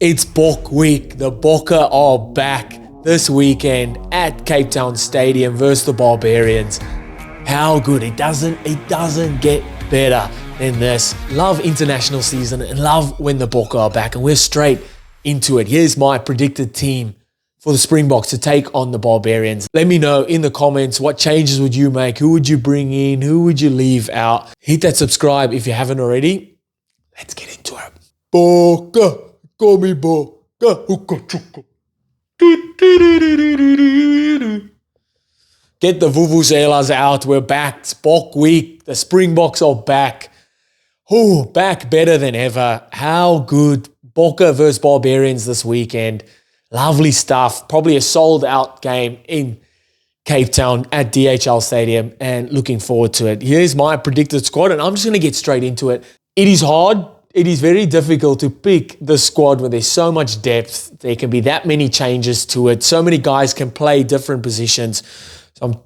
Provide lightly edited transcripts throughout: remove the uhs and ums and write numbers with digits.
It's Bokke week. The Bokke are back this weekend at Cape Town Stadium versus the Barbarians. How good. It doesn't get better than this. Love international season and love when the Bokke are back, and we're straight into it. Here's my predicted team for the Springboks to take on the Barbarians. Let me know in the comments, what changes would you make? Who would you bring in? Who would you leave out? Hit that subscribe if you haven't already. Let's get into it. Bokke. Call me Bokke. Get the vuvuzelas out. We're back. It's Bokke week. The Springboks are back. Back better than ever. How good. Bokke versus Barbarians this weekend. Lovely stuff. Probably a sold-out game in Cape Town at DHL Stadium, and looking forward to it. Here's my predicted squad, and I'm just going to get straight into it. It is hard. It is very difficult to pick the squad when there's so much depth. There can be that many changes to it. So many guys can play different positions. So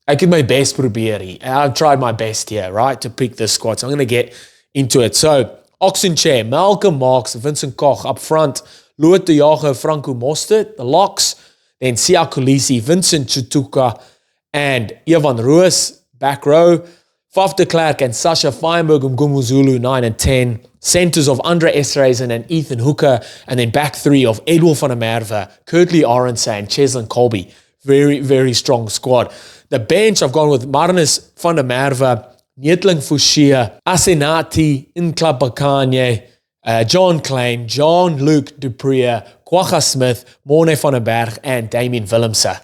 I did my best, probeer. I've tried my best here, right, to pick this squad. So I'm going to get into it. So, Oxenchair, Malcolm Marx, Vincent Koch up front, Louis de Jager, Franco Mostert, the locks, then Sia Kolisi, Vincent Chutuka, and Ivan Roos, back row. Faf de Klerk and Sasha Feinberg, Mgumuzulu, 9 and 10. Centers of Andre Esterhuizen and Ethan Hooker. And then back three of Edwin van der Merwe, Kurtley Arendse and Cheslin Colby. Very, very strong squad. The bench, I've gone with Marnus van der Merwe, Nietling Fouchia, Asenati, Inklapakanye, John Klein, Jean-Luc Dupree, Kwagga Smith, Morne van den Berg, and Damien Willemse.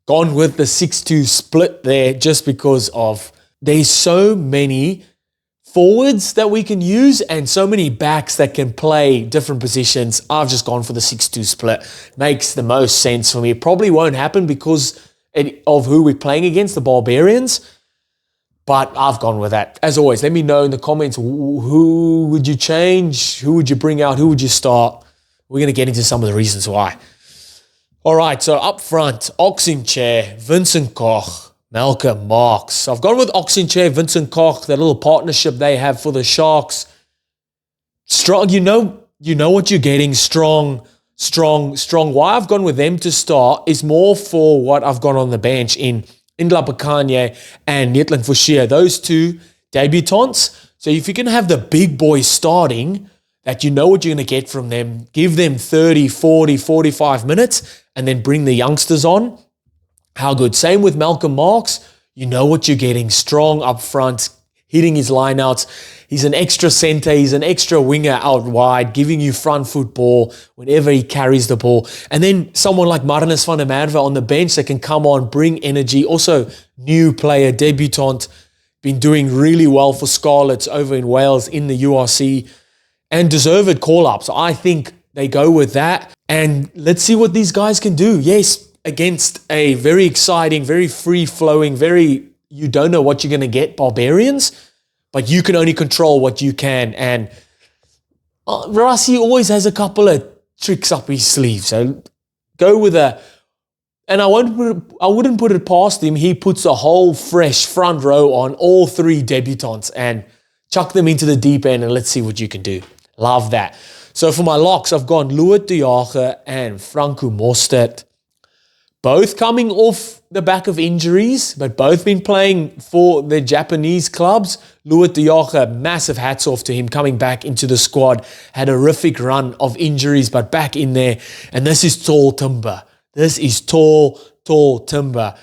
Gone with the 6-2 split there just because of there's so many forwards that we can use and so many backs that can play different positions. I've just gone for the 6-2 split. Makes the most sense for me. It probably won't happen because of who we're playing against, the Barbarians. But I've gone with that. As always, let me know in the comments, who would you change? Who would you bring out? Who would you start? We're going to get into some of the reasons why. All right, so up front, Oxenchair, Vincent Koch, Malcolm Marx. So I've gone with Oxenchair, Vincent Koch, that little partnership they have for the Sharks. Strong, you know what you're getting. Strong. Why I've gone with them to start is more for what I've got on the bench in Inklapakanye and Nietling Fouchia. Those two debutants. So if you can have the big boys starting, that you know what you're going to get from them, give them 30, 40, 45 minutes, and then bring the youngsters on. How good. Same with Malcolm Marx. You know what you're getting. Strong up front, hitting his lineouts. He's an extra center. He's an extra winger out wide, giving you front foot ball whenever he carries the ball. And then someone like Marnus van der Merwe on the bench that can come on, bring energy. Also, new player, debutant, been doing really well for Scarlets over in Wales in the URC, and deserved call-up. So I think they go with that. And let's see what these guys can do. Yes, against a very exciting, very free-flowing, you don't know what you're going to get, Barbarians, but you can only control what you can. And Rassi always has a couple of tricks up his sleeve. So go with and I wouldn't put it past him. He puts a whole fresh front row on all three debutants and chuck them into the deep end, and let's see what you can do. Love that. So for my locks, I've gone Louis de Jager and Franco Mostert. Both coming off the back of injuries, but both been playing for the Japanese clubs. Louis de Jager, massive hats off to him coming back into the squad. Had a horrific run of injuries, but back in there. And this is tall timber. This is tall timber.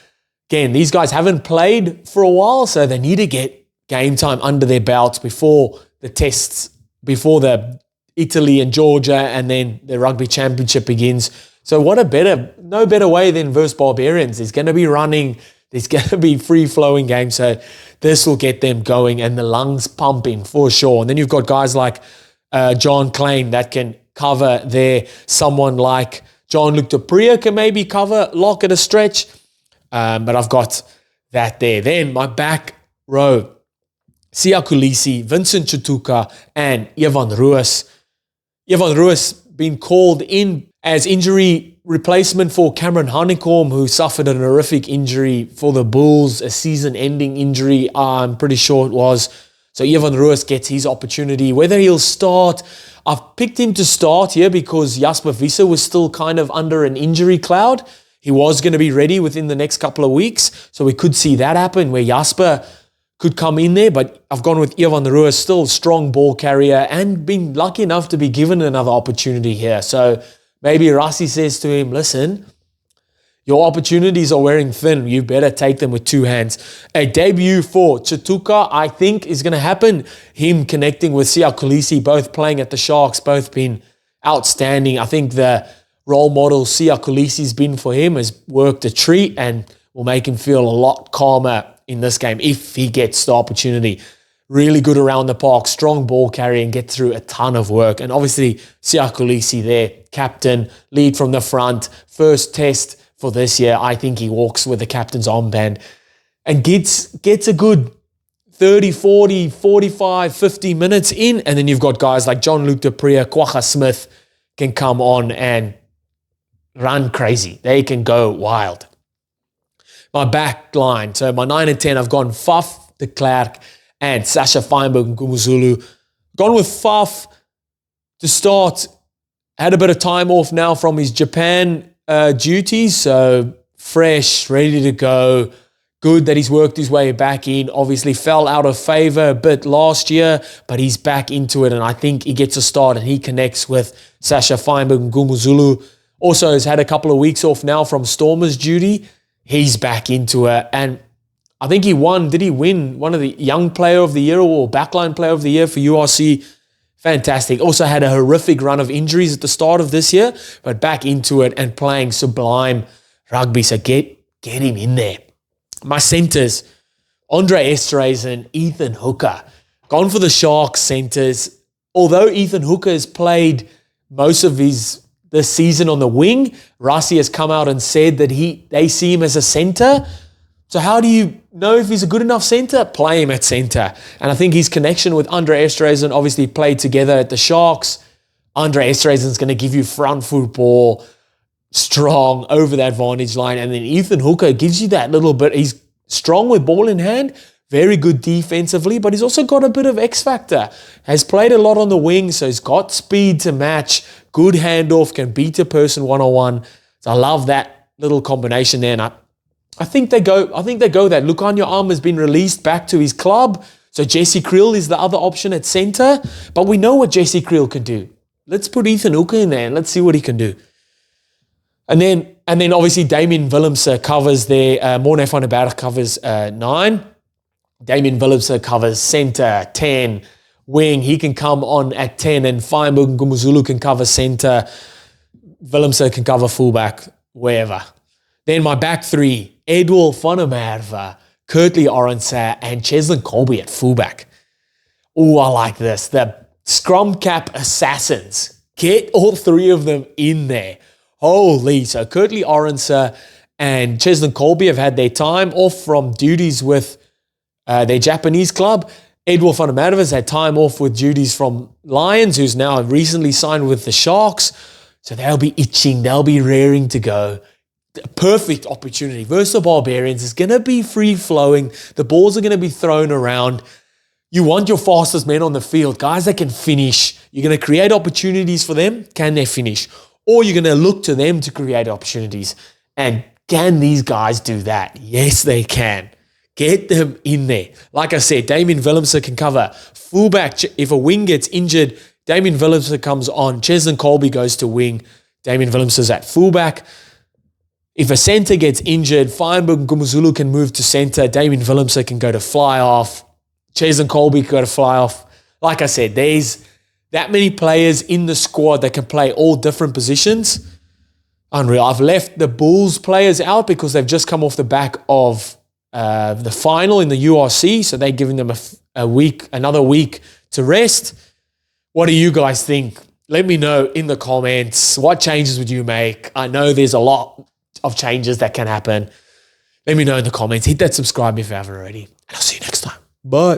Again, these guys haven't played for a while, so they need to get game time under their belts before the tests, before the Italy and Georgia, and then the Rugby Championship begins. So no better way than versus Barbarians. There's going to be running. There's going to be free-flowing games. So this will get them going and the lungs pumping for sure. And then you've got guys like John Klein that can cover there. Someone like Jean-Luc Dupree can maybe cover lock at a stretch. But I've got that there. Then my back row, Sia Kolisi, Vincent Chutuka, and Ivan Roos. Ivan Roos been called in as injury replacement for Cameron Honeycomb, who suffered an horrific injury for the Bulls, a season-ending injury, I'm pretty sure it was. So Ivan Ruas gets his opportunity. Whether he'll start, I've picked him to start here because Jasper Visser was still kind of under an injury cloud. He was going to be ready within the next couple of weeks. So we could see that happen where Jasper could come in there. But I've gone with Ivan Ruas, still strong ball carrier and been lucky enough to be given another opportunity here. So maybe Rassi says to him, listen, your opportunities are wearing thin. You better take them with two hands. A debut for Chituka, I think, is going to happen. Him connecting with Sia Kolisi, both playing at the Sharks, both been outstanding. I think the role model Sia Kolisi's been for him has worked a treat and will make him feel a lot calmer in this game if he gets the opportunity. Really good around the park, strong ball carrier and get through a ton of work. And obviously, Sia Kolisi there, captain, lead from the front, first test for this year. I think he walks with the captain's armband and gets a good 30, 40, 45, 50 minutes in. And then you've got guys like John-Luc du Preez, Kwagga Smith can come on and run crazy. They can go wild. My back line. So my 9 and 10, I've gone Faf, de Klerk, and Sasha Feinberg and Gumuzulu. Gone with Faf to start. Had a bit of time off now from his Japan duties, so fresh, ready to go. Good that he's worked his way back in. Obviously fell out of favor a bit last year, but he's back into it, and I think he gets a start and he connects with Sasha Feinberg and Gumuzulu. Also has had a couple of weeks off now from Stormers duty. He's back into it, and I think he won. Did he win one of the Young Player of the Year or Backline Player of the Year for URC? Fantastic. Also had a horrific run of injuries at the start of this year, but back into it and playing sublime rugby. So get him in there. My centers, Andre Esterhuizen, Ethan Hooker. Gone for the Sharks centers. Although Ethan Hooker has played most of this season on the wing, Rassi has come out and said that they see him as a center. So how do you know if he's a good enough center? Play him at center. And I think his connection with Andre Esterhuizen obviously played together at the Sharks. Andre Esterhuizen is going to give you front football, strong over that vantage line. And then Ethan Hooker gives you that little bit. He's strong with ball in hand, very good defensively, but he's also got a bit of X factor. Has played a lot on the wing, so he's got speed to match, good handoff, can beat a person one-on-one. So I love that little combination there. And I think they go that Lukhanyo Am has been released back to his club. So Jesse Creel is the other option at center. But we know what Jesse Creel can do. Let's put Ethan Hooker in there and let's see what he can do. And then obviously Damien Willemse covers there. Morne van der Berg covers 9. Damien Willemse covers center, 10, wing. He can come on at 10 and Feinberg and Gumuzulu can cover center. Willemse can cover fullback, wherever. Then my back three, Edward van der Merwe, Kurtley Oranse, and Cheslin Colby at fullback. Oh, I like this. The scrum cap assassins. Get all three of them in there. Holy. So Kurtley Oranse and Cheslin Colby have had their time off from duties with their Japanese club. Edward van der Merwe has had time off with duties from Lions, who's now recently signed with the Sharks. So they'll be itching. They'll be raring to go. Perfect opportunity versus the Barbarians. It's going to be free-flowing. The balls are going to be thrown around. You want your fastest men on the field, guys that can finish. You're going to create opportunities for them. Can they finish? Or you're going to look to them to create opportunities. And can these guys do that? Yes, they can. Get them in there. Like I said, Damien Willemse can cover fullback. If a wing gets injured, Damien Willemse comes on. Cheslin Colby goes to wing. Damien Willemse's at fullback. If a center gets injured, Feinberg and Gumuzulu can move to center. Damien Willemse can go to fly off. Cheslin Colby can go to fly off. Like I said, there's that many players in the squad that can play all different positions. Unreal. I've left the Bulls players out because they've just come off the back of the final in the URC, so they're giving them another week to rest. What do you guys think? Let me know in the comments. What changes would you make? I know there's a lot of changes that can happen. Let me know in the comments. Hit that subscribe if you haven't already. And I'll see you next time. Bye.